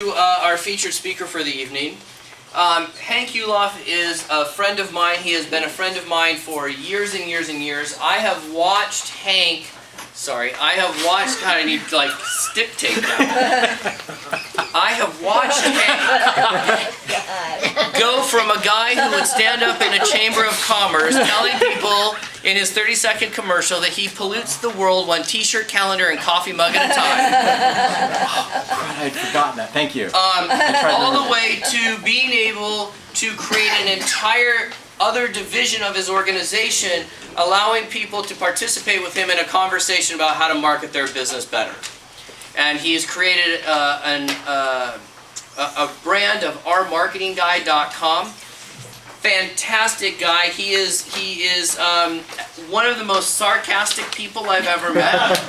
Our featured speaker for the evening. Hank Yuloff is a friend of mine. He has been a friend of mine for years and years and years. I have watched Hank, God, I need like stick tape now. I have watched Hank go from a guy who would stand up in a chamber of commerce telling people in his 30-second commercial that he pollutes the world one t-shirt, calendar, and coffee mug at a time. I'd forgotten that. Thank you. All the way to being able to create an entire other division of his organization, allowing people to participate with him in a conversation about how to market their business better. And he's created a brand of ourmarketingguy.com. Fantastic guy. He is one of the most sarcastic people I've ever met.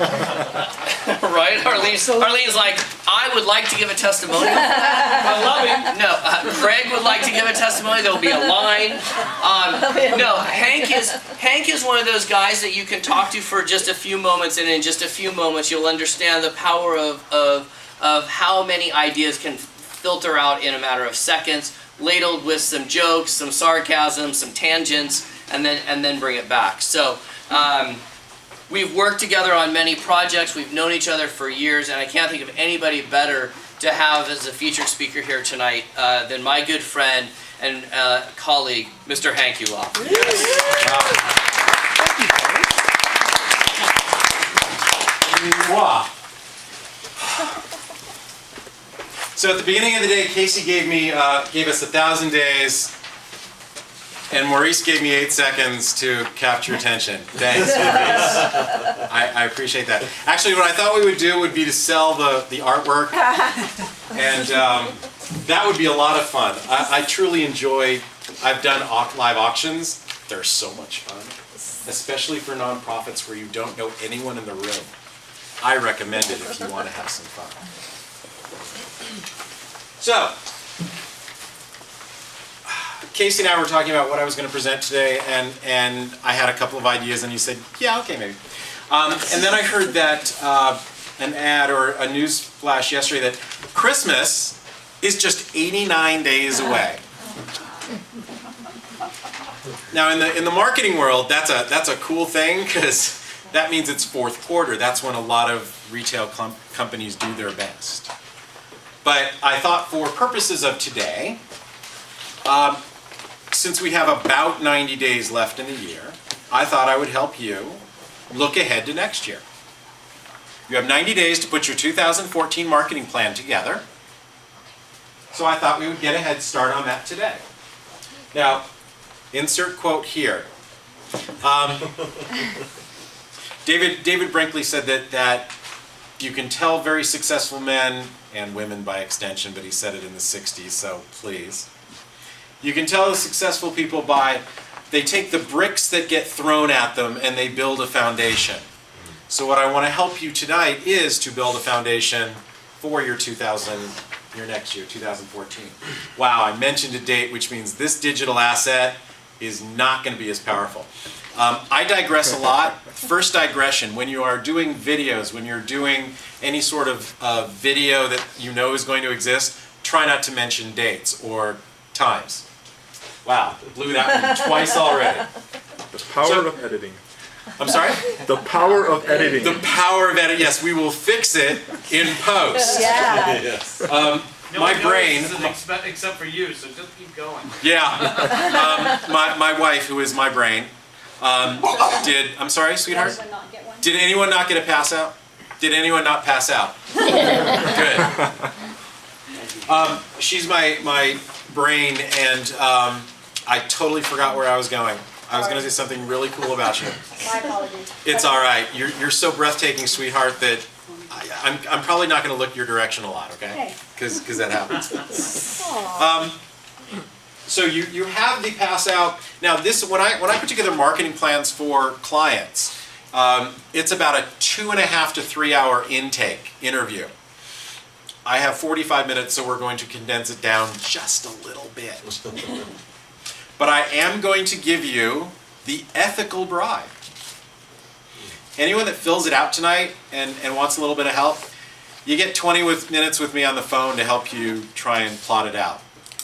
Right? Arlene's like, I would like to give a testimonial. I love him. No, Craig would like to give a testimony. There'll be a line. No, Hank is one of those guys that you can talk to for just a few moments, and in just a few moments you'll understand the power of how many ideas can filter out in a matter of seconds, ladled with some jokes, some sarcasm, some tangents, and then bring it back. So we've worked together on many projects. We've known each other for years, and I can't think of anybody better to have as a featured speaker here tonight than my good friend and colleague, Mr. Hank Yuloff. Yes. Wow. So at the beginning of the day, Casey gave us 1,000 days, and Maurice gave me 8 seconds to capture attention. Thanks, Maurice. I appreciate that. Actually, what I thought we would do would be to sell the artwork, and that would be a lot of fun. I truly enjoy. I've done live auctions. They're so much fun, especially for nonprofits where you don't know anyone in the room. I recommend it if you want to have some fun. So, Casey and I were talking about what I was going to present today, and I had a couple of ideas, and he said, yeah, okay, maybe. And then I heard that an ad or a news flash yesterday that Christmas is just 89 days away. Now, in the marketing world, that's a cool thing, because that means it's fourth quarter. That's when a lot of retail companies do their best. But I thought for purposes of today, since we have about 90 days left in the year, I thought I would help you look ahead to next year. You have 90 days to put your 2014 marketing plan together. So I thought we would get a head start on that today. Now, insert quote here. David Brinkley said that you can tell very successful men, and women by extension, but he said it in the 60s, so please. You can tell the successful people by, they take the bricks that get thrown at them and they build a foundation. So what I want to help you tonight is to build a foundation for your next year, 2014. Wow, I mentioned a date, which means this digital asset is not going to be as powerful. I digress a lot. First digression, when you are doing videos, when you're doing any sort of video that you know is going to exist, try not to mention dates or times. Wow, blew that one twice already. The power of editing. I'm sorry? The power of editing. The power of editing. Yes, we will fix it in post. Yeah. Yes. My brain, except for you, so just keep going. Yeah. My wife, who is my brain, I'm sorry, sweetheart? Did anyone not get a pass out? Did anyone not pass out? Good. She's my brain, and I totally forgot where I was going. I was going to say something really cool about you. My apologies. It's all right. You're so breathtaking, sweetheart, that I'm probably not going to look your direction a lot, okay? Because that happens. So you have the pass out. Now this, when I put together marketing plans for clients, it's about a 2.5 to 3 hour interview. I have 45 minutes, so we're going to condense it down just a little bit. But I am going to give you the ethical bribe. Anyone that fills it out tonight and wants a little bit of help, You get 20 minutes with me on the phone to help you try and plot it out.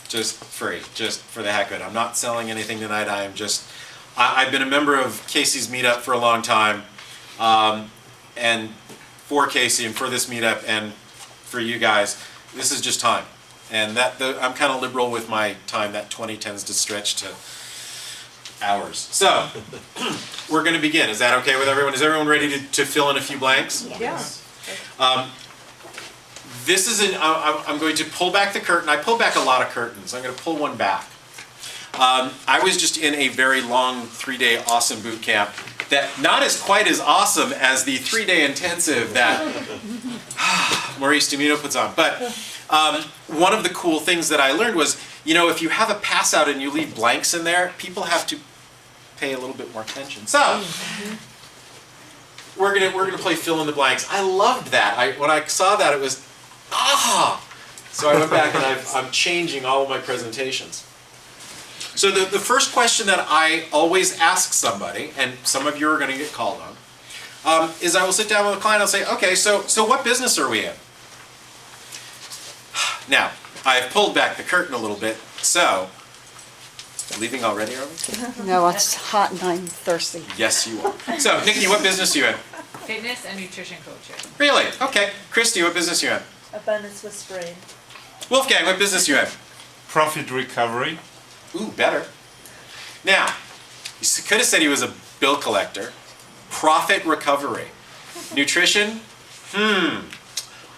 Just free, just for the heck of it. I'm not selling anything tonight. I've been a member of Casey's meetup for a long time, and for Casey and for this meetup and for you guys, this is just time. And I'm kind of liberal with my time. That 20 tends to stretch to hours. So, we're going to begin. Is that okay with everyone? Is everyone ready to fill in a few blanks? Yeah. This is I'm going to pull back the curtain. I pull back a lot of curtains. I'm going to pull one back. I was just in a very long 3-day awesome boot camp that not as quite as awesome as the 3-day intensive that Maurice Dimino puts on. But one of the cool things that I learned was, if you have a pass out and you leave blanks in there, people have to pay a little bit more attention. So we're gonna play fill in the blanks. I loved that. When I saw that, it was So I went back and I'm changing all of my presentations. So the first question that I always ask somebody, and some of you are going to get called on, is I will sit down with a client and I'll say, okay, so what business are we in? Now, I've pulled back the curtain a little bit, so, leaving already, are we? No, it's hot and I'm thirsty. Yes, you are. So, Nikki, what business are you in? Fitness and nutrition coaching. Really? Okay. Christy, what business are you in? Abundance with Spring. Wolfgang, what business are you in? Profit recovery. Ooh, better. Now, you could have said he was a bill collector. Profit recovery. Nutrition?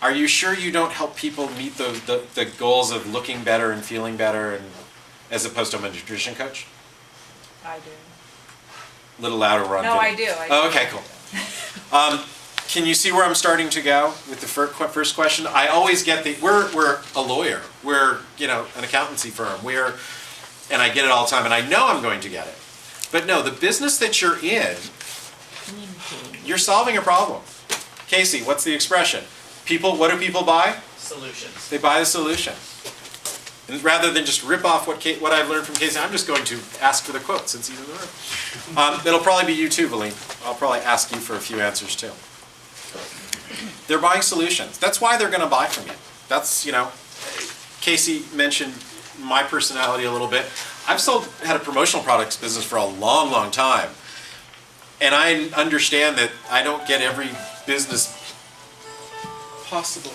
Are you sure you don't help people meet the goals of looking better and feeling better, and as opposed to a nutrition coach? I do. A little louder, we're on No, video. I do. Oh, okay, cool. Can you see where I'm starting to go with the first question? I always get we're a lawyer. We're, an accountancy firm. And I get it all the time, and I know I'm going to get it. But no, the business that you're in, you're solving a problem. Casey, what's the expression? What do people buy? Solutions. They buy the solution. And rather than just rip off what I've learned from Casey, I'm just going to ask for the quote since he's in the room. It'll probably be you too, Valine. I'll probably ask you for a few answers too. They're buying solutions. That's why they're going to buy from you. That's, Casey mentioned my personality a little bit. I've had a promotional products business for a long, long time. And I understand that I don't get every business possible.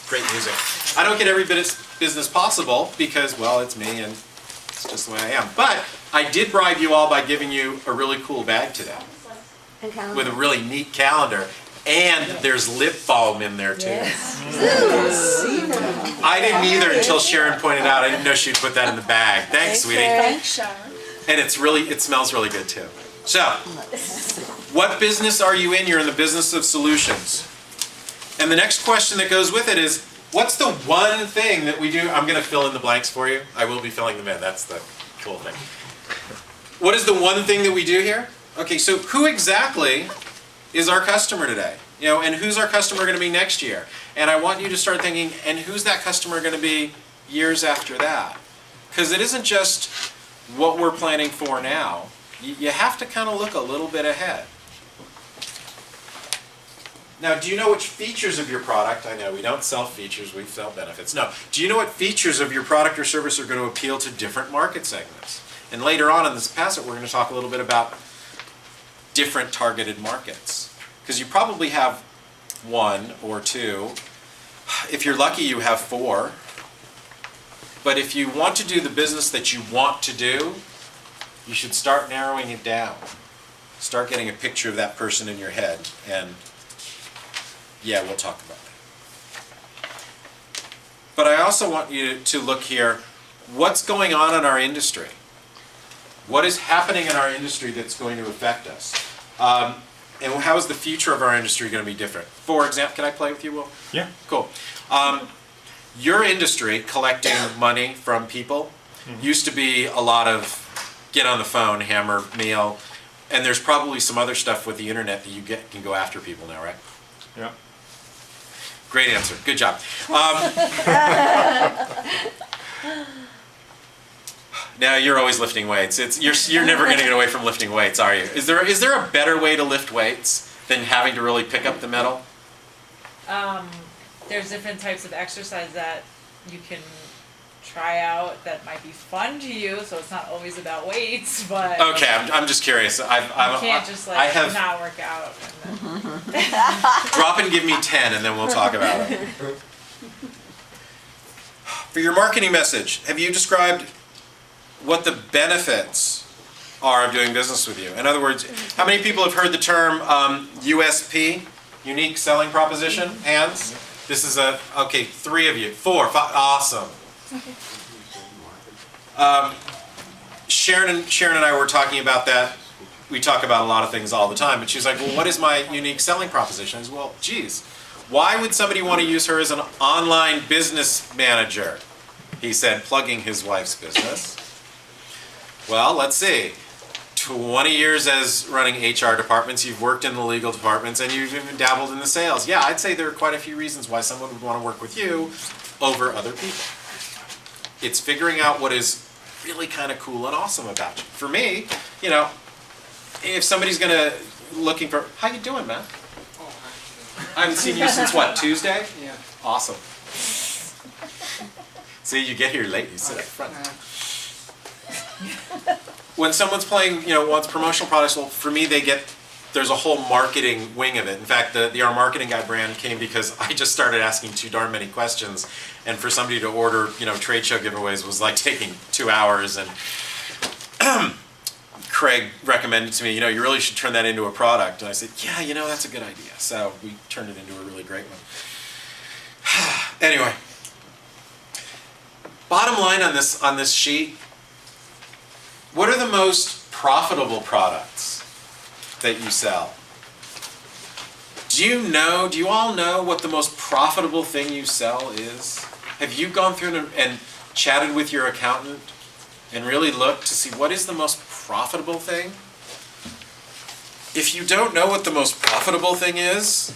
Great music. I don't get every business possible because, well, it's me and it's just the way I am. But I did bribe you all by giving you a really cool bag today. With a really neat calendar. And there's lip balm in there too. Yes. I didn't either until Sharon pointed out. I didn't know she'd put that in the bag. Thanks, sweetie. Thanks, Sharon. And it smells really good too. So, what business are you in? You're in the business of solutions. And the next question that goes with it is, what's the one thing that we do? I'm going to fill in the blanks for you. I will be filling them in. That's the cool thing. What is the one thing that we do here? Okay, so who exactly is our customer today? And who's our customer going to be next year? And I want you to start thinking, and who's that customer going to be years after that? Because it isn't just what we're planning for now. You have to kind of look a little bit ahead. Now, do you know which features of your product? I know we don't sell features, we sell benefits. No. Do you know what features of your product or service are going to appeal to different market segments? And later on in this passage, we're going to talk a little bit about different targeted markets. Because you probably have 1 or 2. If you're lucky, you have 4. But if you want to do the business that you want to do, you should start narrowing it down. Start getting a picture of that person in your head. And yeah, we'll talk about it. But I also want you to look here, what's going on in our industry? What is happening in our industry that's going to affect us? And how is the future of our industry going to be different? For example, can I play with you, Will? Yeah. Cool. Your industry, collecting money from people, used to be a lot of get on the phone, hammer, mail, and there's probably some other stuff with the internet that you can go after people now, right? Yeah. Great answer. Good job. Now you're always lifting weights. You're never going to get away from lifting weights, are you? Is there a better way to lift weights than having to really pick up the metal? There's different types of exercise that you can try out that might be fun to you, so it's not always about weights, but Okay, I'm just curious. you can't just I have not work out. And then, drop and give me 10, and then we'll talk about it. For your marketing message, have you described what the benefits are of doing business with you? In other words, how many people have heard the term USP, unique selling proposition? Hands? This is okay, 3 of you, 4, 5, awesome. Sharon and I were talking about that. We talk about a lot of things all the time, but she's like, well, what is my unique selling proposition? I said, well, geez, why would somebody want to use her as an online business manager? He said, plugging his wife's business. Well, let's see. 20 years as running HR departments, you've worked in the legal departments, and you've even dabbled in the sales. Yeah, I'd say there are quite a few reasons why someone would want to work with you over other people. It's figuring out what is really kind of cool and awesome about you. For me, you know, if somebody's looking for, how you doing, man? I haven't seen you since what, Tuesday? Yeah. Awesome. See, you get here late, you sit up front. When someone's playing, wants promotional products, well, for me, there's a whole marketing wing of it. In fact, the Our Marketing Guy brand came because I just started asking too darn many questions. And for somebody to order, trade show giveaways was like taking 2 hours. And Craig recommended to me, you really should turn that into a product. And I said, yeah, that's a good idea. So we turned it into a really great one. Anyway, bottom line on this sheet, what are the most profitable products that you sell? Do you all know what the most profitable thing you sell is? Have you gone through and chatted with your accountant and really looked to see what is the most profitable thing? If you don't know what the most profitable thing is,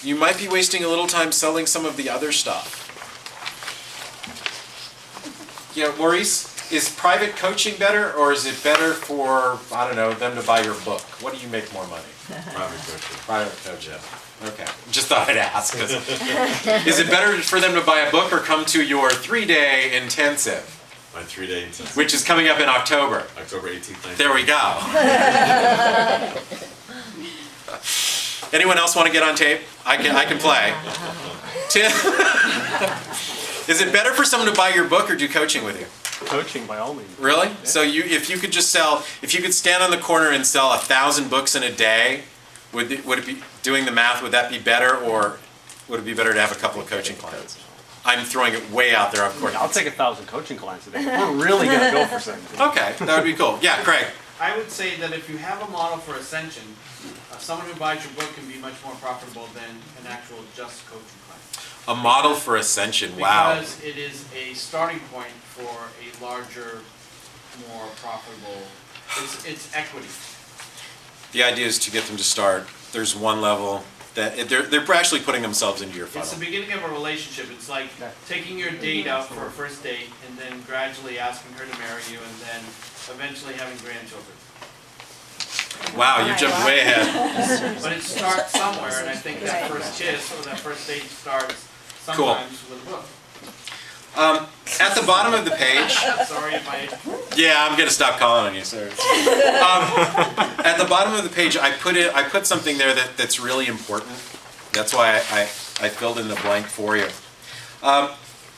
you might be wasting a little time selling some of the other stuff. Maurice, is private coaching better, or is it better for, I don't know, them to buy your book? What do you make more money? Private coaching. Private coaching. Okay. Just thought I'd ask. Is it better for them to buy a book or come to your 3-day intensive? My 3-day intensive. Which is coming up in October. October 18th, 19th. There we go. Anyone else want to get on tape? I can play. Tim, is it better for someone to buy your book or do coaching with you? Coaching by all means. Really? Yeah. So if you could stand on the corner and sell 1,000 books in a day, would it be, doing the math, would that be better, or would it be better to have a couple of coaching clients? I'm throwing it way out there, of course. I'll take 1,000 coaching clients a day. We're really going to go for something. Okay, that would be cool. Yeah, Craig. I would say that if you have a model for ascension, someone who buys your book can be much more profitable than an actual just coaching client. A model for ascension, wow. Because it is a starting point for a larger, more profitable, it's equity. The idea is to get them to start. There's one level that they're actually putting themselves into your funnel. It's the beginning of a relationship. It's like taking your date out for a first date and then gradually asking her to marry you and then eventually having grandchildren. Wow, you jumped way ahead. But it starts somewhere, and I think that first kiss or that first date starts sometimes with a book. At the bottom of the page. Sorry if I. Yeah, I'm gonna stop calling on you, sir. At the bottom of the page, I put something there that's really important. That's why I filled in the blank for you.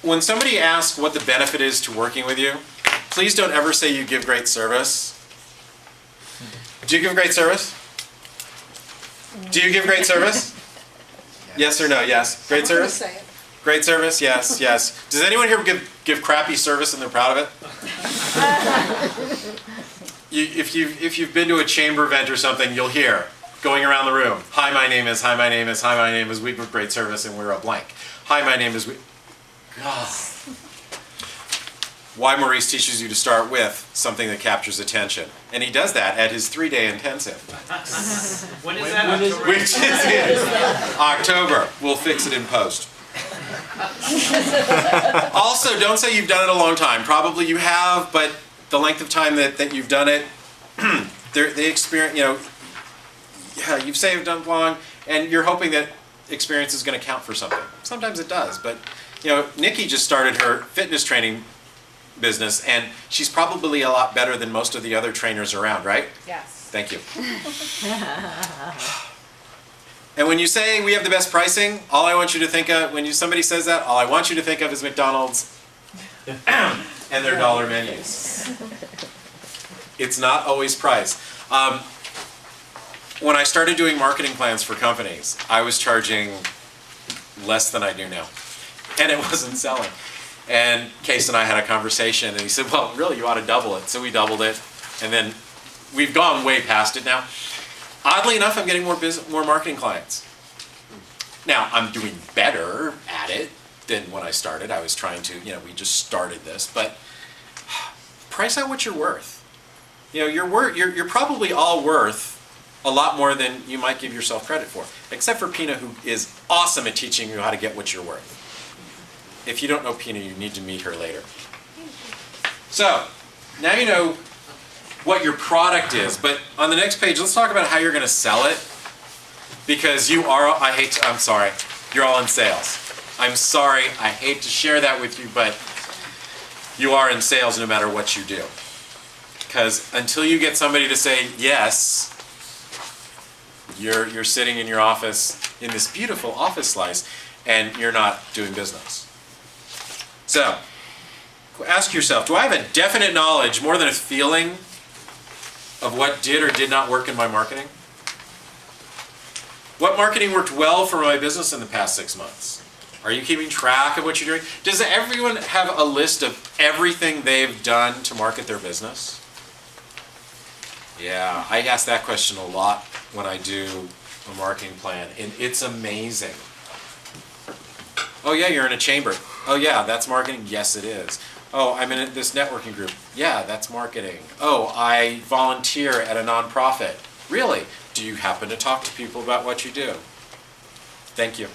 When somebody asks what the benefit is to working with you, please don't ever say you give great service. Do you give great service? Do you give great service? Yes or no? Yes. Great service? Say it. Great service? Yes, yes. Does anyone here give crappy service and they're proud of it? If you've been to a chamber event or something, you'll hear going around the room. Hi, my name is. Hi, my name is. Hi, my name is. We give great service and we're a blank. Hi, my name is. God. Why Maurice teaches you to start with something that captures attention. And he does that at his 3-day intensive. When is that? October? Which is in October. We'll fix it in post. Also, don't say you've done it a long time. Probably you have, but the length of time that you've done it, they experience, yeah, you've say you've done it long, and you're hoping that experience is going to count for something. Sometimes it does, but you know, Nikki just started her fitness training business, and she's probably a lot better than most of the other trainers around, right? Yes. Thank you. And when you say we have the best pricing, all I want you to think of, when somebody says that, all I want you to think of is McDonald's and their dollar menus. It's not always price. When I started doing marketing plans for companies, I was charging less than I do now, and it wasn't selling. And Case and I had a conversation, and he said, well, really, you ought to double it. So we doubled it, and then we've gone way past it now. Oddly enough, I'm getting more marketing clients. Now, I'm doing better at it than when I started. I was trying to, you know, we just started this, but price out what you're worth. You know, you're probably all worth a lot more than you might give yourself credit for, except for Pina, who is awesome at teaching you how to get what you're worth. If you don't know Pina, you need to meet her later. So, now you know what your product is, but on the next page, let's talk about how you're going to sell it, because you are, I'm sorry, you're all in sales. I'm sorry, I hate to share that with you, but you are in sales no matter what you do. Because until you get somebody to say yes, you're sitting in your office in this beautiful office slice, and you're not doing business. So, ask yourself, do I have a definite knowledge, more than a feeling, of what did or did not work in my marketing? What marketing worked well for my business in the past 6 months? Are you keeping track of what you're doing? Does everyone have a list of everything they've done to market their business? Yeah, I ask that question a lot when I do a marketing plan, and it's amazing. Oh yeah, you're in a chamber. Oh yeah, that's marketing? Yes, it is. Oh, I'm in this networking group. Yeah, that's marketing. Oh, I volunteer at a nonprofit. Really? Do you happen to talk to people about what you do? Thank you.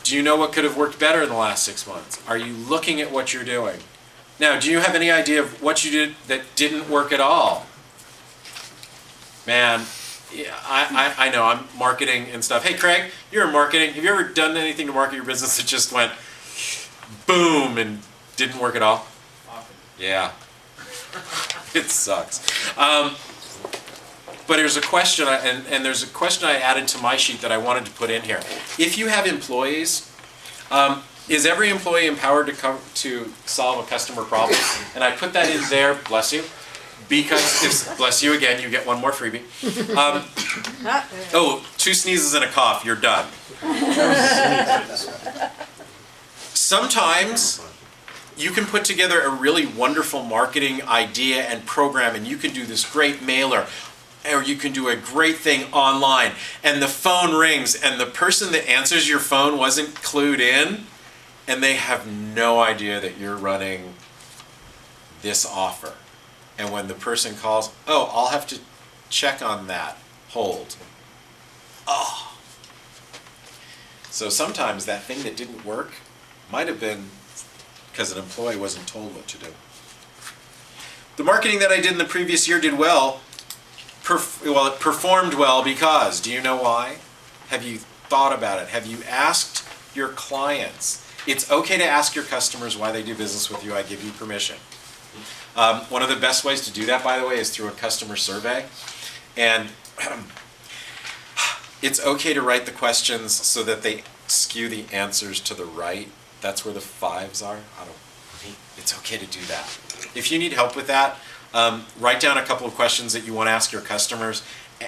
Do you know what could have worked better in the last 6 months? Are you looking at what you're doing? Now, do you have any idea of what you did that didn't work at all? Man, yeah, I know, I'm marketing and stuff. Hey, Craig, you're in marketing. Have you ever done anything to market your business that just went boom and didn't work at all? Often. Yeah. It sucks. But there's a question, and there's a question I added to my sheet that I wanted to put in here. If you have employees, is every employee empowered to solve a customer problem? And I put that in there, bless you, because if, bless you again, you get one more freebie. Oh, 2 sneezes and a cough, you're done. Sometimes you can put together a really wonderful marketing idea and program, and you can do this great mailer, or you can do a great thing online, and the phone rings, and the person that answers your phone wasn't clued in, and they have no idea that you're running this offer. And when the person calls, oh, I'll have to check on that. Hold. Oh. So sometimes that thing that didn't work might have been because an employee wasn't told what to do. The marketing that I did in the previous year did well. It performed well because, do you know why? Have you thought about it? Have you asked your clients? It's okay to ask your customers why they do business with you. I give you permission. One of the best ways to do that, by the way, is through a customer survey. And it's okay to write the questions so that they skew the answers to the right. That's where the 5s are. It's okay to do that. If you need help with that, write down a couple of questions that you want to ask your customers,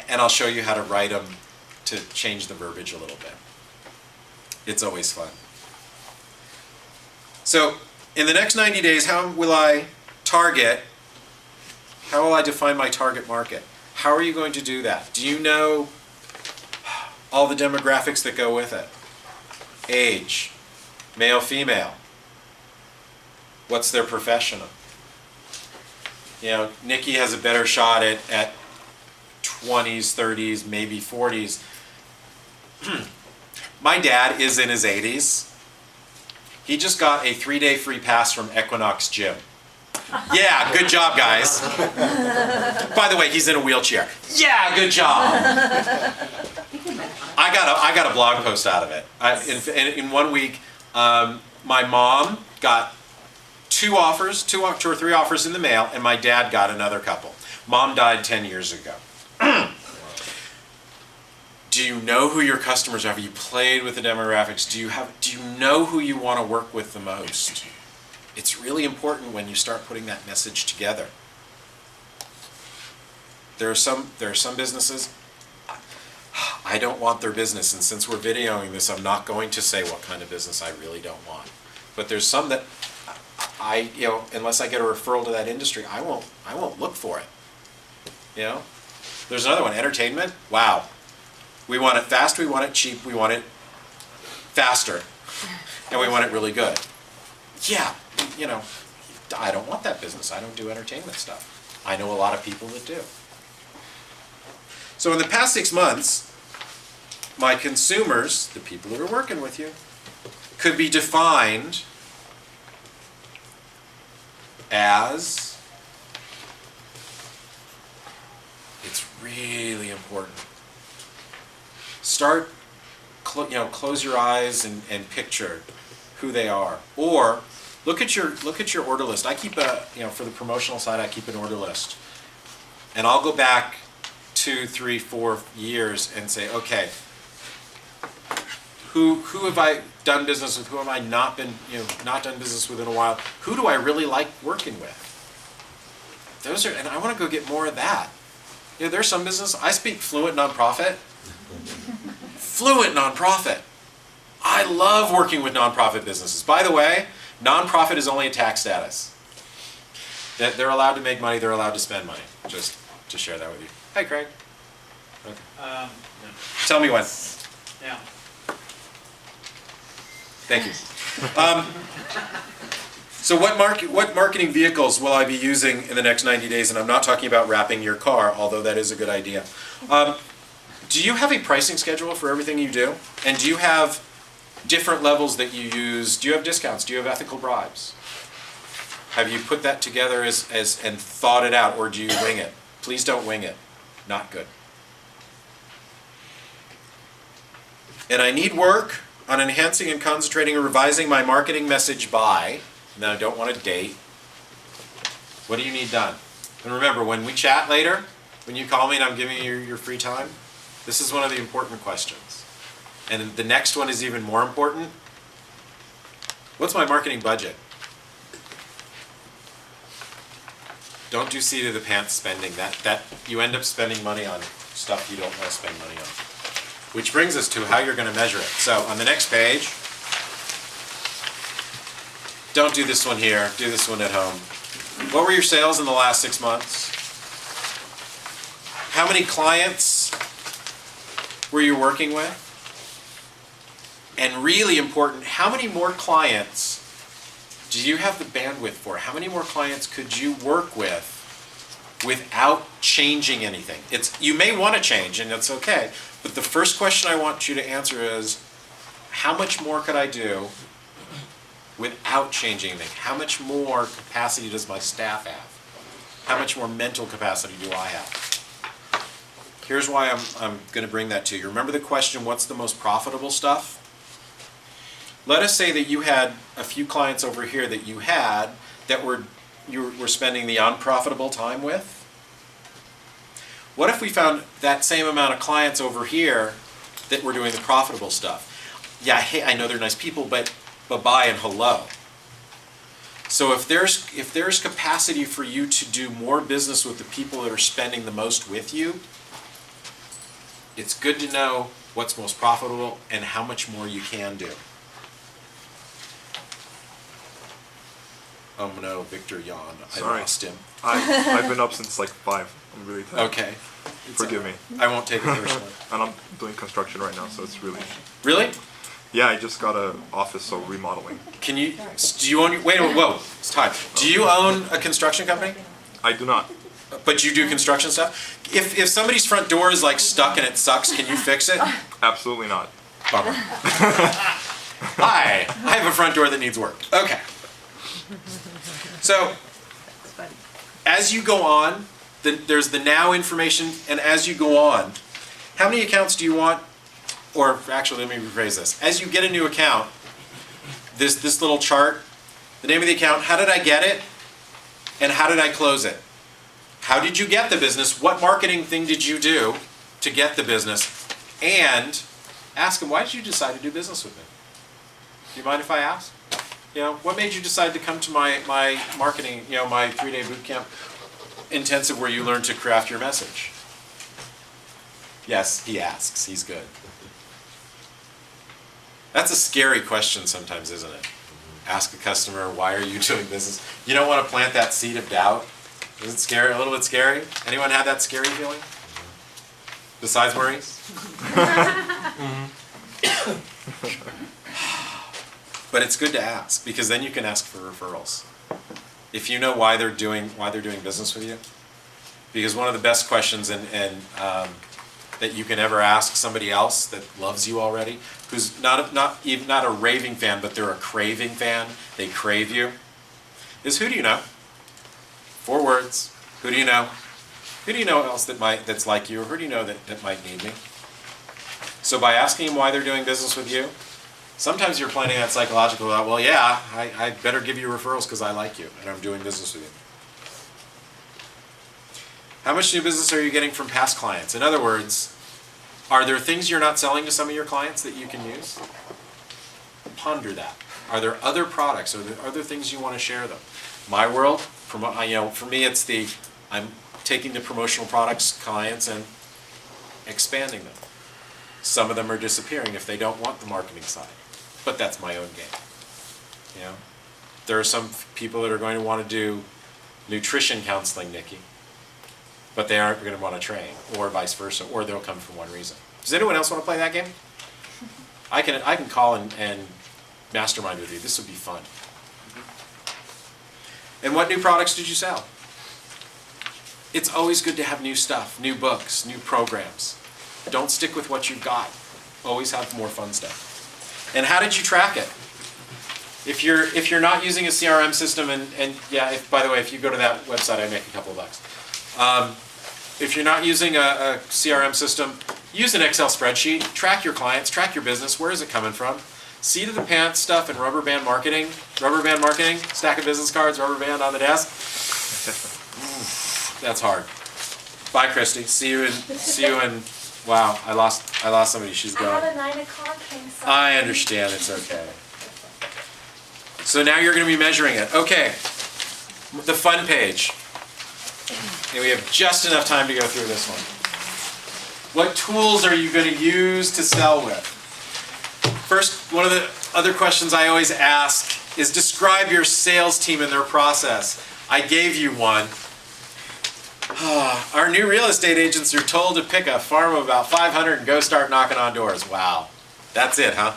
and I'll show you how to write them to change the verbiage a little bit. It's always fun. So, in the next 90 days, how will I define my target market? How are you going to do that? Do you know all the demographics that go with it? Age, male, female. What's their profession? You know, Nikki has a better shot at 20s, 30s, maybe 40s. My dad is in his 80s. He just got a 3-day free pass from Equinox Gym. Yeah, good job, guys. By the way, he's in a wheelchair. Yeah, good job. I got a blog post out of it. In 1 week, my mom got 2 or 3 offers in the mail, and my dad got another couple. Mom died 10 years ago. Do you know who your customers are? Have you played with the demographics? Do you know who you want to work with the most? It's really important when you start putting that message together. There are some businesses, I don't want their business, and since we're videoing this, I'm not going to say what kind of business I really don't want. But there's some that unless I get a referral to that industry, I won't look for it. There's another one, entertainment. Wow. We want it fast, we want it cheap, we want it faster, and we want it really good. Yeah, I don't want that business. I don't do entertainment stuff. I know a lot of people that do. So in the past 6 months, my consumers, the people that are working with you, could be defined as, it's really important. Start, close your eyes and picture who they are. Or look at your order list. I keep for the promotional side, I keep an order list. And I'll go back 2, 3, 4 years and say, okay, who have I done business with? Who have I not done business with in a while? Who do I really like working with? And I want to go get more of that. There's some business, I speak fluent nonprofit. Fluent nonprofit. I love working with nonprofit businesses. By the way, nonprofit is only a tax status. They're allowed to make money, they're allowed to spend money. Just to share that with you. Hi, Craig. Okay. No. Tell me when. Yeah. Thank you. So what marketing vehicles will I be using in the next 90 days? And I'm not talking about wrapping your car, although that is a good idea. Do you have a pricing schedule for everything you do? And do you have different levels that you use? Do you have discounts? Do you have ethical bribes? Have you put that together and thought it out, or do you wing it? Please don't wing it. Not good. And I need work on enhancing and concentrating and revising my marketing message by, now I don't want a date. What do you need done? And remember, when we chat later, when you call me and I'm giving you your free time, this is one of the important questions. And the next one is even more important. What's my marketing budget? Don't do seat of the pants spending. That you end up spending money on stuff you don't want to spend money on. Which brings us to how you're going to measure it. So on the next page, don't do this one here, do this one at home. What were your sales in the last 6 months? How many clients were you working with? And really important, how many more clients do you have the bandwidth for? How many more clients could you work with without changing anything? You may want to change, and that's okay. But the first question I want you to answer is, how much more could I do without changing anything? How much more capacity does my staff have? How much more mental capacity do I have? Here's why I'm going to bring that to you. Remember the question, what's the most profitable stuff? Let us say that you had a few clients over here that you were spending the unprofitable time with. What if we found that same amount of clients over here that were doing the profitable stuff? Yeah, hey, I know they're nice people, but bye-bye and hello. So if there's capacity for you to do more business with the people that are spending the most with you, it's good to know what's most profitable and how much more you can do. Oh no, Victor yawned. I Sorry. lost him. I've been up since like 5. I'm really tired. Okay. Forgive me. I won't take it personally. And I'm doing construction right now, so it's really... Really? Yeah, I just got an office, so remodeling. Do you own, wait, whoa, it's time. Do you own a construction company? I do not. But you do construction stuff? If somebody's front door is like stuck and it sucks, can you fix it? Absolutely not. Bummer. Hi, I have a front door that needs work. Okay. So, as you go on, there's the now information, and as you go on, how many accounts do you want or actually let me rephrase this. As you get a new account, this little chart, the name of the account, how did I get it, and how did I close it? How did you get the business? What marketing thing did you do to get the business? And ask them, why did you decide to do business with me? Do you mind if I ask? You know, what made you decide to come to my marketing, you know, my 3-day boot camp intensive where you learn to craft your message? Yes, he asks. He's good. That's a scary question sometimes, isn't it? Ask a customer, why are you doing business? You don't want to plant that seed of doubt. Is it scary? A little bit scary? Anyone have that scary feeling? Besides Maurice? But it's good to ask, because then you can ask for referrals. If you know why they're doing business with you. Because one of the best questions that you can ever ask somebody else that loves you already, who's not a raving fan, but they're a craving fan, they crave you, is who do you know? 4 words. Who do you know? Who do you know else that's like you, or who do you know that might need me? So by asking them why they're doing business with you, sometimes you're planting that psychological thought, well, yeah, I better give you referrals because I like you and I'm doing business with you. How much new business are you getting from past clients? In other words, are there things you're not selling to some of your clients that you can use? Ponder that. Are there other products? Are there other things you want to share them? My world, for me, it's I'm taking the promotional products clients and expanding them. Some of them are disappearing if they don't want the marketing side, but that's my own game. You know, there are some people that are going to want to do nutrition counseling, Nikki, but they aren't going to want to train, or vice versa, or they'll come for one reason. Does anyone else want to play that game? I can call and mastermind with you. This would be fun. And what new products did you sell? It's always good to have new stuff, new books, new programs. Don't stick with what you've got. Always have more fun stuff. And how did you track it? If you're not using a CRM system, and yeah, by the way, if you go to that website, I make a couple of bucks. If you're not using a CRM system, use an Excel spreadsheet. Track your clients, track your business. Where is it coming from? Seat of the pants stuff and rubber band marketing. Rubber band marketing, stack of business cards, rubber band on the desk. That's hard. Bye, Christy. See you in. Wow, I lost somebody. She's gone. I have a 9 o'clock thing. So I understand. It's okay. So now you're going to be measuring it. Okay. The fun page. And we have just enough time to go through this one. What tools are you going to use to sell with? First, one of the other questions I always ask is describe your sales team and their process. I gave you one. Our new real estate agents are told to pick a farm of about 500 and go start knocking on doors. Wow. That's it, huh?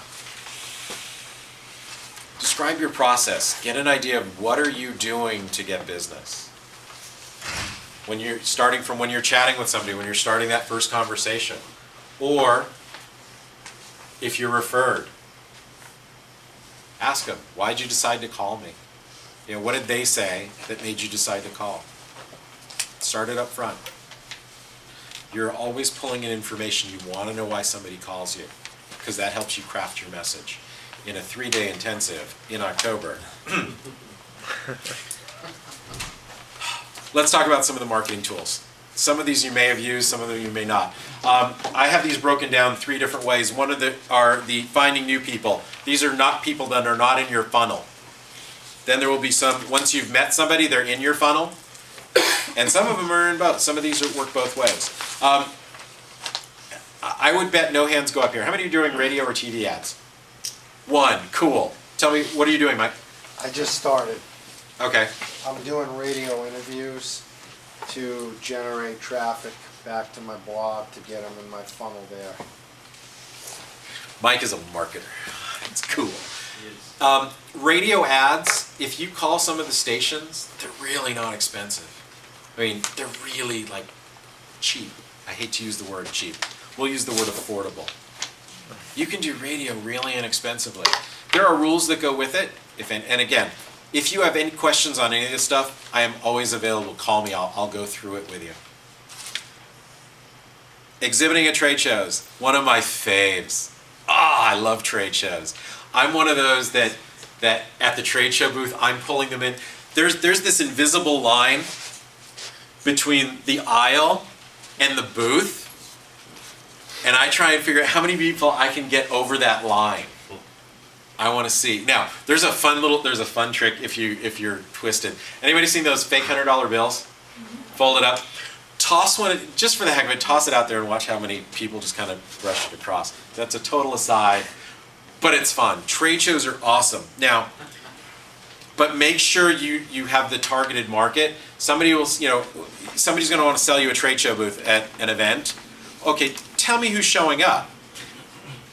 Describe your process. Get an idea of what are you doing to get business. When you're chatting with somebody, when you're starting that first conversation. Or if you're referred, ask them, why'd you decide to call me? You know, what did they say that made you decide to call? Start it up front. You're always pulling in information. You want to know why somebody calls you, because that helps you craft your message. In a 3-day intensive in October. Let's talk about some of the marketing tools. Some of these you may have used, some of them you may not. I have these broken down 3 different ways. One of the the finding new people. These are not people that are not in your funnel. Then there will be some, once you've met somebody, they're in your funnel. And some of them are in both. Some of these work both ways. I would bet no hands go up here. How many are doing radio or TV ads? 1. Cool. Tell me, what are you doing, Mike? I just started. Okay. I'm doing radio interviews to generate traffic back to my blog to get them in my funnel there. Mike is a marketer. It's cool. Radio ads, if you call some of the stations, they're really not expensive. I mean, they're really like cheap. I hate to use the word cheap. We'll use the word affordable. You can do radio really inexpensively. There are rules that go with it. And again, if you have any questions on any of this stuff, I am always available. Call me. I'll go through it with you. Exhibiting at trade shows, one of my faves. I love trade shows. I'm one of those that at the trade show booth, I'm pulling them in. There's this invisible line between the aisle and the booth, and I try and figure out how many people I can get over that line. I want to see. Now, there's a fun trick if you're twisted. Anybody seen those fake $100 bills? Fold it up. Toss one, just for the heck of it, toss it out there and watch how many people just kind of brush it across. That's a total aside, but it's fun. Trade shows are awesome. Now, but make sure you have the targeted market. Somebody's going to want to sell you a trade show booth at an event. Okay, tell me who's showing up.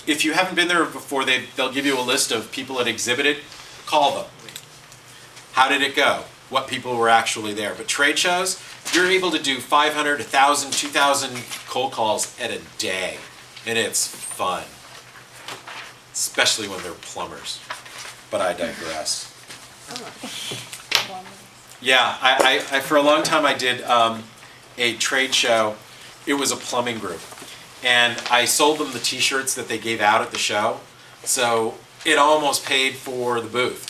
If you haven't been there before, they'll give you a list of people that exhibited. Call them. How did it go? What people were actually there. But trade shows, you're able to do 500, 1,000, 2,000 cold calls at a day. And it's fun. Especially when they're plumbers. But I digress. Yeah, I for a long time I did a trade show. It was a plumbing group. And I sold them the t-shirts that they gave out at the show. So it almost paid for the booth.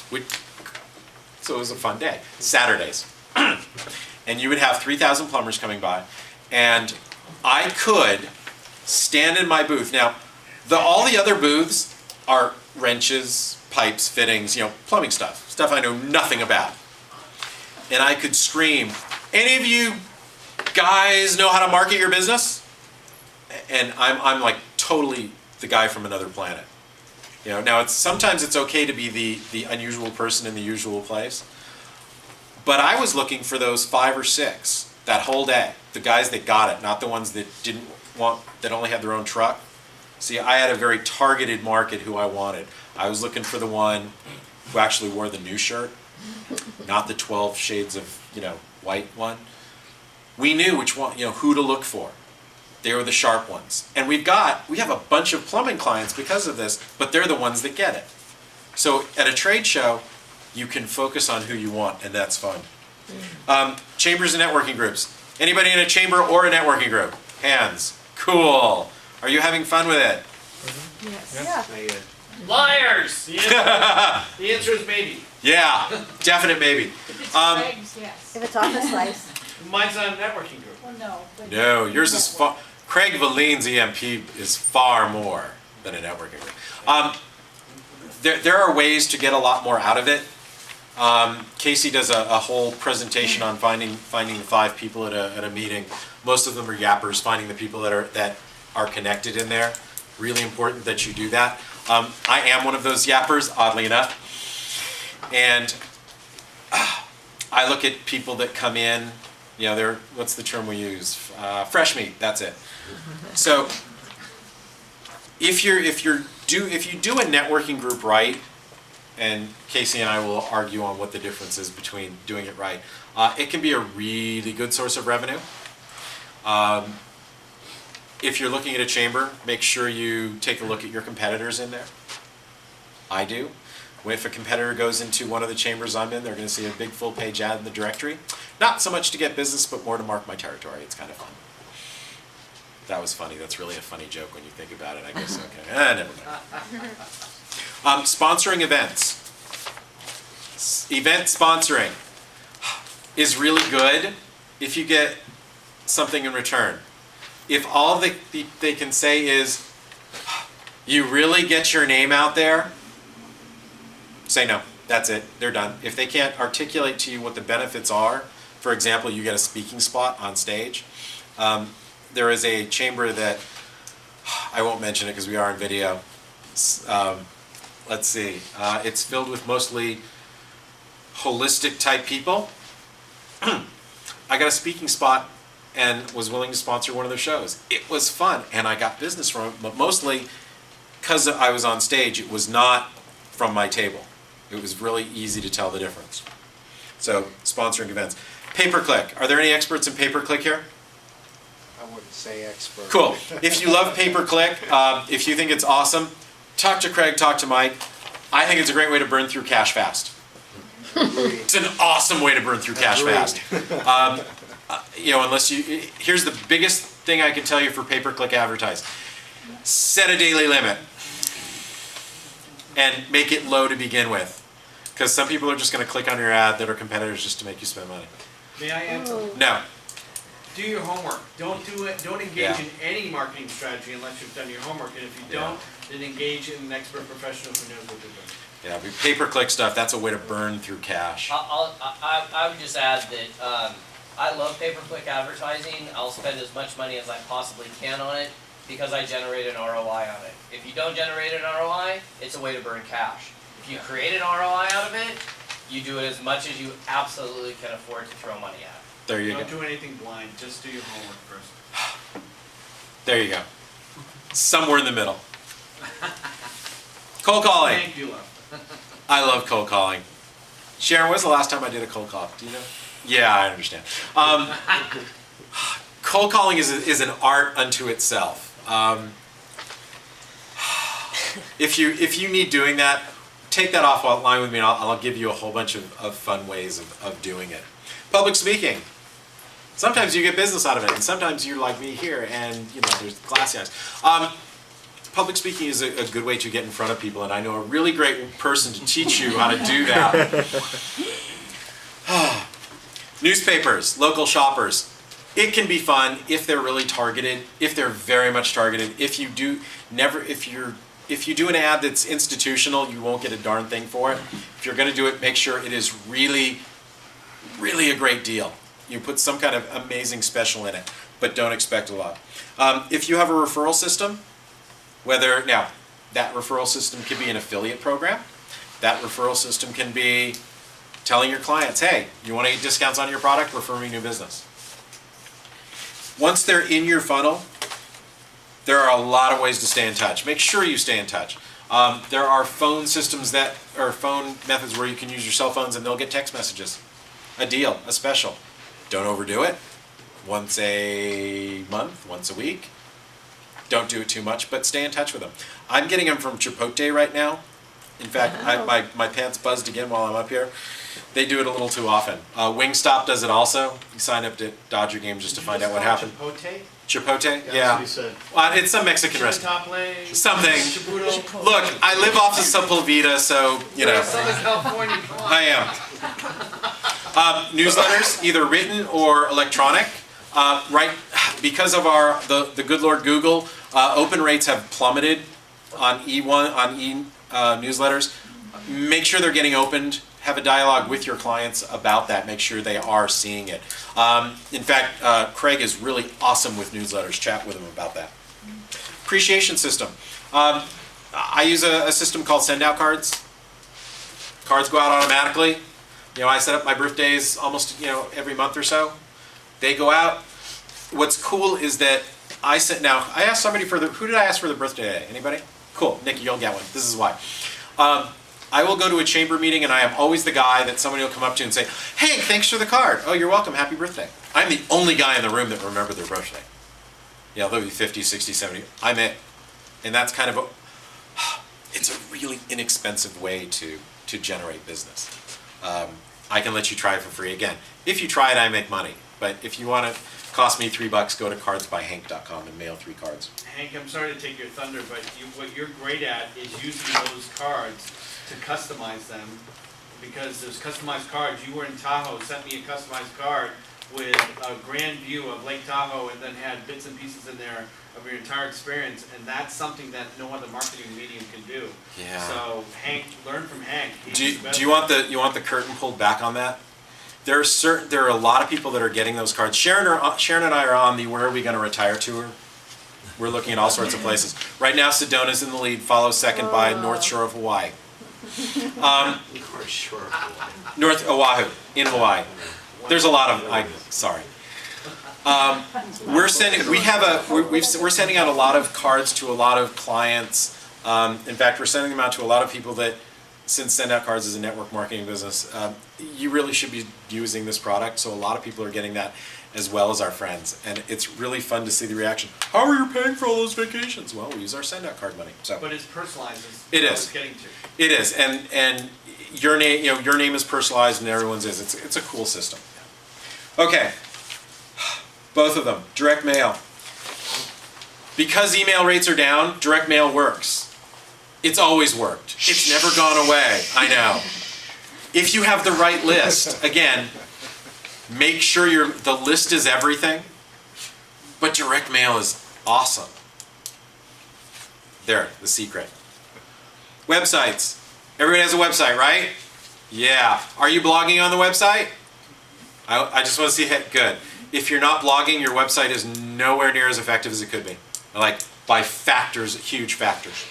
So it was a fun day. Saturdays. And you would have 3,000 plumbers coming by. And I could stand in my booth. Now, all the other booths are wrenches, pipes, fittings, plumbing stuff. Stuff I know nothing about. And I could scream, any of you guys know how to market your business? And I'm like totally the guy from another planet. Now sometimes it's okay to be the unusual person in the usual place. But I was looking for those 5 or 6 that whole day. The guys that got it, not the ones that that only had their own truck. See, I had a very targeted market who I wanted. I was looking for the one who actually wore the new shirt, not the 12 shades of, white one. We knew which one, who to look for. They were the sharp ones. And we have a bunch of plumbing clients because of this, but they're the ones that get it. So at a trade show, you can focus on who you want, and that's fun. Chambers and networking groups. Anybody in a chamber or a networking group? Hands. Cool. Are you having fun with it? Yeah. Liars! The answer is maybe. Yeah, definite maybe. Yes. If it's office life. Mine's not a networking group. Well, no. But No, yours is far. Craig Valine's EMP is far more than a networking group. There are ways to get a lot more out of it. Casey does a whole presentation on finding the 5 people at a meeting. Most of them are yappers. Finding the people that are connected in there. Really important that you do that. I am one of those yappers, oddly enough, and I look at people that come in. They're, what's the term we use? Fresh meat. That's it. So if you do a networking group right, and Casey and I will argue on what the difference is between doing it right, it can be a really good source of revenue. If you're looking at a chamber, make sure you take a look at your competitors in there. I do. If a competitor goes into one of the chambers I'm in, they're going to see a big full-page ad in the directory. Not so much to get business, but more to mark my territory. It's kind of fun. That was funny. That's really a funny joke when you think about it, I guess. Okay. Never mind. Sponsoring events. Event sponsoring is really good if you get something in return. If all they can say is, you really get your name out there, say no. That's it. They're done. If they can't articulate to you what the benefits are, for example, you get a speaking spot on stage. There is a chamber that, I won't mention it because we are on video. Let's see. It's filled with mostly holistic type people. I got a speaking spot and was willing to sponsor one of their shows. It was fun, and I got business from it, but mostly because I was on stage, it was not from my table. It was really easy to tell the difference. So, sponsoring events. Pay-per-click. Are there any experts in pay-per-click here? I wouldn't say expert. Cool. If you love pay-per-click, if you think it's awesome, talk to Craig, talk to Mike. I think it's a great way to burn through cash fast. It's an awesome way to burn through cash fast. Unless here's the biggest thing I can tell you for pay-per-click advertise. Set a daily limit. And make it low to begin with. Because some people are just going to click on your ad that are competitors just to make you spend money. May I answer? No. Do your homework. Don't do it. Don't engage Yeah. in any marketing strategy unless you've done your homework. And if you don't, then engage in an expert professional who knows what they're doing. Yeah, pay-per-click stuff, that's a way to burn through cash. I would just add that I love pay-per-click advertising. I'll spend as much money as I possibly can on it because I generate an ROI on it. If you don't generate an ROI, it's a way to burn cash. If you create an ROI out of it, you do it as much as you absolutely can afford to throw money at. There you Don't go. do anything blind. Just do your homework first. There you go. Somewhere in the middle. Cold calling. Thank you, love. I love cold calling. Sharon, when was the last time I did a cold call? Do you know? Yeah, I understand. Cold calling is an art unto itself. If you need doing that, take that offline with me and I'll give you a whole bunch of fun ways of doing it. Public speaking. Sometimes you get business out of it, and sometimes you're like me here, and there's glassy eyes. Public speaking is a good way to get in front of people, and I know a really great person to teach you how to do that. Newspapers, local shoppers. It can be fun if they're really targeted, if they're very much targeted. If you do an ad that's institutional, you won't get a darn thing for it. If you're going to do it, make sure it is really, really a great deal. You put some kind of amazing special in it, but don't expect a lot. If you have a referral system, now that referral system could be an affiliate program. That referral system can be telling your clients, hey, you want to get discounts on your product? Refer me new business. Once they're in your funnel, there are a lot of ways to stay in touch. Make sure you stay in touch. There are phone systems phone methods where you can use your cell phones and they'll get text messages. A deal, a special. Don't overdo it. Once a month, once a week. Don't do it too much, but stay in touch with them. I'm getting them from Chipotle right now. In fact, my pants buzzed again while I'm up here. They do it a little too often. Wingstop does it also. You sign up to Dodger game just to find out what happened. Chipotle? Chipotle? That's Yeah. what he said. It's some Mexican restaurant. Chipotle. Something. Chipotle. Look, I live off of Sepulveda, so, Southern California, come on. I am. Newsletters, either written or electronic. Right, because of the good Lord Google, open rates have plummeted on newsletters. Make sure they're getting opened. Have a dialogue with your clients about that. Make sure they are seeing it. In fact, Craig is really awesome with newsletters. Chat with him about that. Appreciation system. I use a system called send out cards. Cards go out automatically. I set up my birthdays almost every month or so. They go out. What's cool is that I asked somebody who did I ask for the birthday? Anybody? Cool, Nick, you'll get one. This is why. I will go to a chamber meeting and I am always the guy that somebody will come up to and say, hey, thanks for the card. Oh, you're welcome, happy birthday. I'm the only guy in the room that remembered their birthday. They'll be 50, 60, 70. I'm it. And that's kind of it's a really inexpensive way to generate business. I can let you try it for free. Again, if you try it, I make money. But if you want it, cost me $3, go to cardsbyhank.com and mail 3 cards. Hank, I'm sorry to take your thunder, but what you're great at is using those cards to customize them. Because those customized cards, you were in Tahoe, sent me a customized card with a grand view of Lake Tahoe and then had bits and pieces in there of your entire experience, and that's something that no other marketing medium can do. Yeah. So Hank, learn from Hank. Do you want the curtain pulled back on that? There are a lot of people that are getting those cards. Sharon and I are on the Where Are We Gonna Retire tour. We're looking at all sorts of places. Right now, Sedona's in the lead, followed second by North Shore of Hawaii. North Oahu, in Hawaii. There's a lot of, sorry. We're sending out a lot of cards to a lot of clients. In fact, we're sending them out to a lot of people that, since Send Out Cards is a network marketing business, you really should be using this product. So a lot of people are getting that, as well as our friends. And it's really fun to see the reaction. How are you paying for all those vacations? Well, we use our Send Out Card money. So. But it's personalized. It is. I was getting to. It is, and your name is personalized, and everyone's is. It's a cool system. Okay, both of them. Direct mail. Because email rates are down, direct mail works. It's always worked. It's never gone away. I know. If you have the right list, again, make sure the list is everything, but direct mail is awesome. There, the secret. Websites. Everybody has a website, right? Yeah. Are you blogging on the website? I just want to see it. Good. If you're not blogging, your website is nowhere near as effective as it could be. Like by factors, huge factors.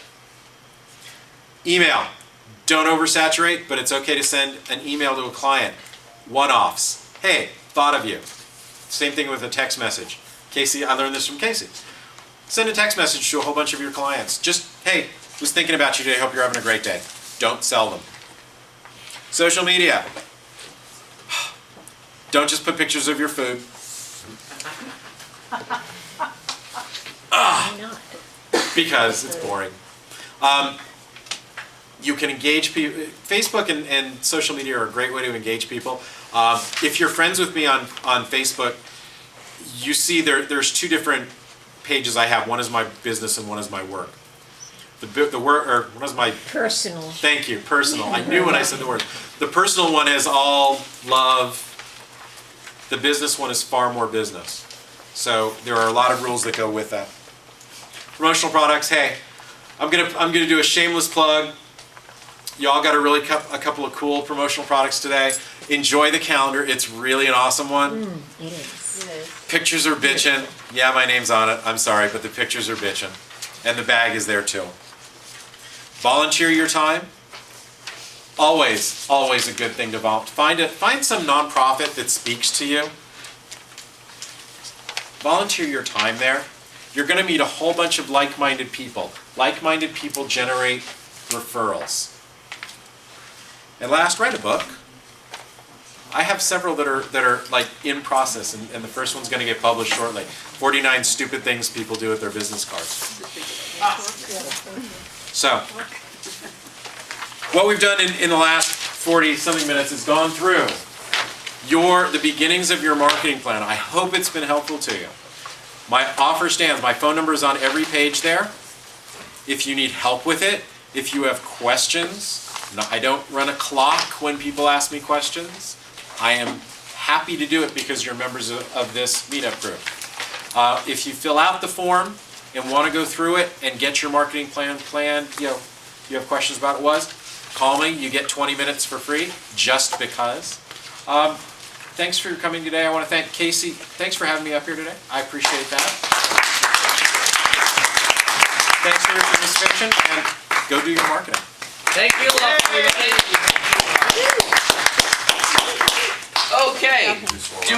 Email. Don't oversaturate, but it's okay to send an email to a client. One-offs. Hey, thought of you. Same thing with a text message. Casey, I learned this from Casey. Send a text message to a whole bunch of your clients. Just, hey, was thinking about you today, hope you're having a great day. Don't sell them. Social media. Don't just put pictures of your food. Why not? Because it's boring. You can engage people. Facebook and social media are a great way to engage people. If you're friends with me on Facebook, you see there's two different pages I have. One is my business and one is my work. The work, or one is my Personal. thank you, personal. I knew when I said the word. The personal one is all love. The business one is far more business. So there are a lot of rules that go with that. Promotional products. Hey, I'm gonna do a shameless plug. Y'all got a couple of cool promotional products today. Enjoy the calendar. It's really an awesome one. It is. It is. Pictures are bitchin'. Yeah, my name's on it. I'm sorry, but the pictures are bitchin'. And the bag is there too. Volunteer your time. Always a good thing to volunteer. Find some nonprofit that speaks to you. Volunteer your time there. You're going to meet a whole bunch of like-minded people. Like-minded people generate referrals. And last, write a book. I have several that are like in process, and the first one's going to get published shortly. 49 stupid things people do with their business cards. So, what we've done in the last 40-something minutes is gone through the beginnings of your marketing plan. I hope it's been helpful to you. My offer stands. My phone number is on every page there. If you need help with it, if you have questions, I don't run a clock when people ask me questions. I am happy to do it because you're members of this meetup group. If you fill out the form and want to go through it and get your marketing plan planned, you have questions about it, call me. You get 20 minutes for free, just because. Thanks for coming today. I want to thank Casey. Thanks for having me up here today. I appreciate that. Thanks for your participation, and go do your marketing. Thank you, everybody. Okay.